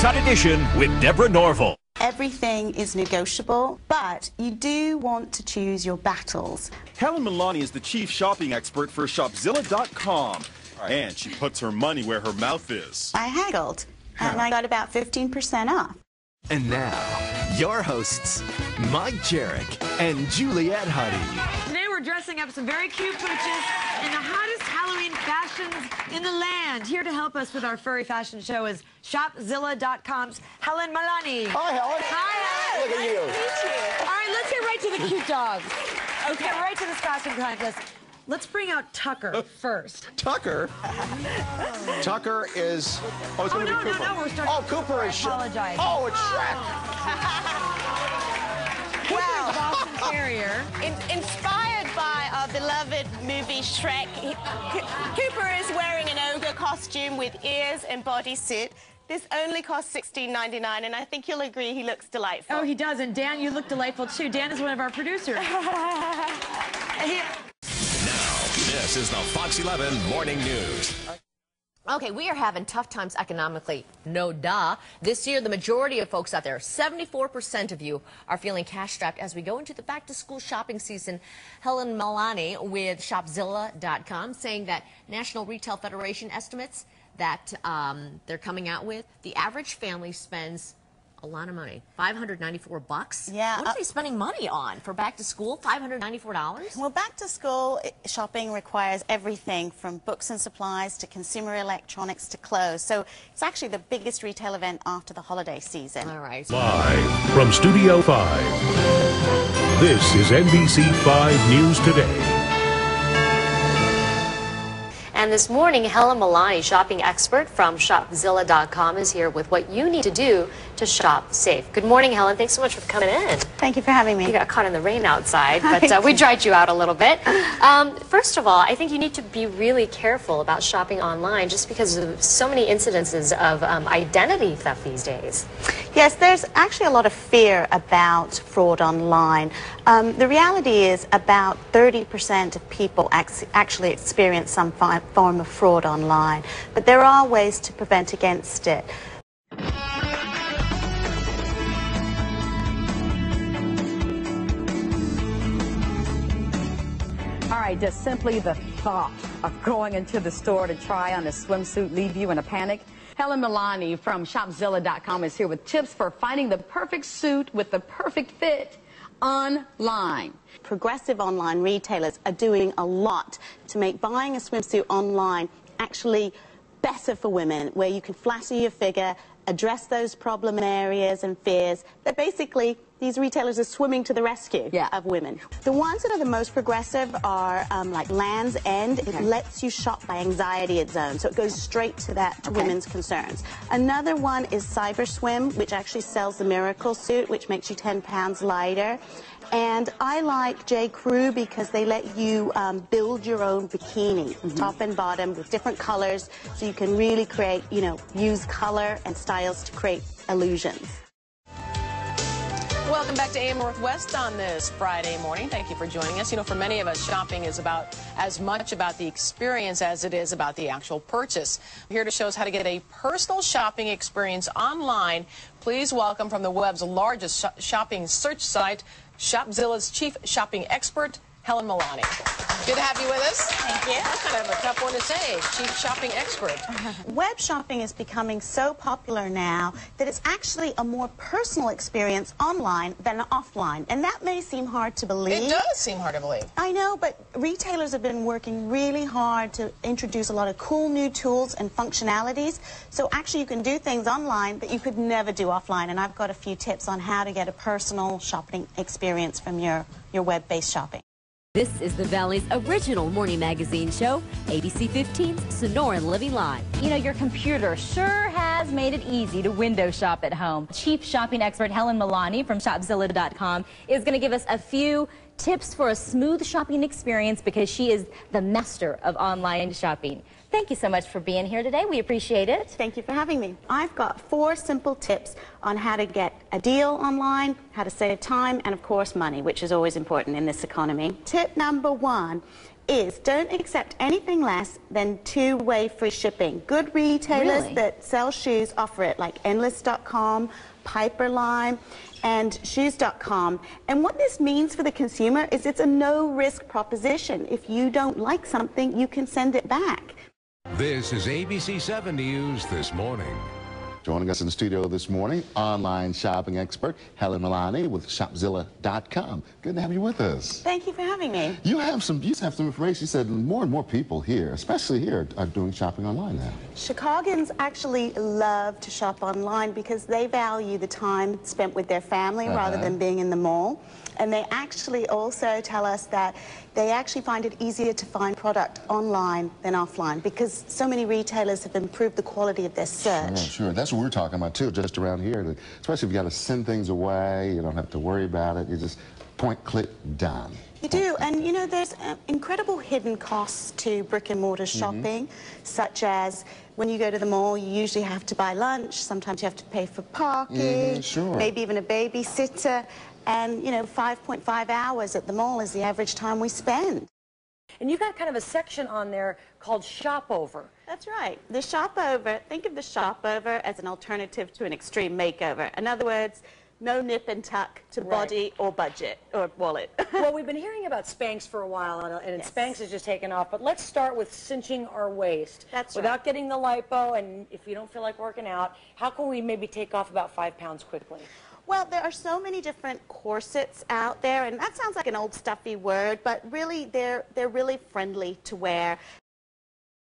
Riverside Edition with Deborah Norville. Everything is negotiable, but you do want to choose your battles. Helen Milani is the chief shopping expert for Shopzilla.com, and she puts her money where her mouth is. I haggled, and I got about 15% off. And now, your hosts, Mike Jarek and Juliette Huddy. Today we're dressing up some very cute pooches in the hottest Halloween fashions in the land. Here to help us with our furry fashion show is Shopzilla.com's Helen Milani. Hi, Helen. Hi, Helen. Look at you. Nice to meet you. All right, let's get right to the cute dogs. Okay, right to this costume contest. Let's bring out Tucker first. Tucker? Tucker is... Oh, it's going to be Cooper. No, we're starting. Oh, Cooper is... Apologize. Oh, it's Shrek. Wow. Boston Terrier. Inspired by our beloved movie Shrek, Cooper is wearing an ogre costume with ears and bodysuit. This only costs $16.99, and I think you'll agree he looks delightful. Oh, he does. And Dan, you look delightful, too. Dan is one of our producers. This is the Fox 11 Morning News. Okay, we are having tough times economically, no duh. This year, the majority of folks out there, 74% of you, are feeling cash-strapped as we go into the back-to-school shopping season. Helen Milani with Shopzilla.com saying that National Retail Federation estimates that they're coming out with, the average family spends a lot of money, $594. Yeah. What are they spending money on for back to school? $594? Well, back to school shopping requires everything from books and supplies to consumer electronics to clothes. So it's actually the biggest retail event after the holiday season. All right. Live from Studio 5, this is NBC 5 News Today. And this morning, Helen Milani, shopping expert from Shopzilla.com, is here with what you need to do to shop safe. Good morning, Helen. Thanks so much for coming in. Thank you for having me. You got caught in the rain outside, but we dried you out a little bit. First of all, I think you need to be really careful about shopping online just because of so many incidences of identity theft these days. Yes, there's actually a lot of fear about fraud online. The reality is about 30% of people actually experience some form of fraud online, but there are ways to prevent against it. All right, does simply the thought of going into the store to try on a swimsuit leave you in a panic? Helen Milani from Shopzilla.com is here with tips for finding the perfect suit with the perfect fit online. Progressive online retailers are doing a lot to make buying a swimsuit online actually better for women, where you can flatter your figure, address those problem areas and fears. That basically, these retailers are swimming to the rescue of women. The ones that are the most progressive are like Land's End. It lets you shop by anxiety zone, so it goes straight to that, to women's concerns. Another one is Cyberswim, which actually sells the Miracle Suit, which makes you 10 pounds lighter. And I like J. Crew because they let you build your own bikini, top and bottom, with different colors, so you can really create, use color and styles to create illusions. Welcome back to AM Northwest on this Friday morning. Thank you for joining us. For many of us, shopping is about as much about the experience as it is about the actual purchase. We're here to show us how to get a personal shopping experience online. Please welcome from the web's largest shopping search site, Shopzilla's chief shopping expert, Helen Milani. Good to have you with us. Thank you. That's kind of a tough one to say, chief shopping expert. Web shopping is becoming so popular now that it's actually a more personal experience online than offline. And that may seem hard to believe. It does seem hard to believe. I know, but retailers have been working really hard to introduce a lot of cool new tools and functionalities. So actually you can do things online that you could never do offline. And I've got a few tips on how to get a personal shopping experience from your web-based shopping. This is the Valley's original morning magazine show, ABC 15's Sonoran Living Live. Your computer sure has made it easy to window shop at home. Chief shopping expert Helen Milani from Shopzilla.com is going to give us a few tips for a smooth shopping experience because she is the master of online shopping. Thank you so much for being here today. We appreciate it. Thank you for having me. I've got 4 simple tips on how to get a deal online, how to save time, and of course money, which is always important in this economy. Tip number 1 is don't accept anything less than 2-way free shipping. Good retailers that sell shoes offer it, like Endless.com, Piperlime, and Shoes.com. And what this means for the consumer is it's a no-risk proposition. If you don't like something, you can send it back. This is ABC 7 News This Morning. Joining us in the studio this morning, online shopping expert Helen Milani with Shopzilla.com. Good to have you with us. Thank you for having me. You have some information. You said more and more people here, especially here, are doing shopping online now. Chicagoans actually love to shop online because they value the time spent with their family rather than being in the mall. And they actually also tell us that they actually find it easier to find product online than offline because so many retailers have improved the quality of their search. Sure. That's what we're talking about too, just around here. Especially if you got to send things away, you don't have to worry about it. You just point, click, done. You do, and you know, there's incredible hidden costs to brick and mortar shopping, such as when you go to the mall, you usually have to buy lunch, sometimes you have to pay for parking, maybe even a babysitter, and you know, 5.5 hours at the mall is the average time we spend. And you've got kind of a section on there called Shop Over. That's right. The Shop Over, think of the Shop Over as an alternative to an extreme makeover. In other words, no nip and tuck to body or budget or wallet. Well, we've been hearing about Spanx for a while, and Spanx has just taken off. But let's start with cinching our waist. That's without getting the lipo, and if you don't feel like working out, how can we maybe take off about 5 pounds quickly? Well, there are so many different corsets out there, and that sounds like an old stuffy word, but really they're really friendly to wear.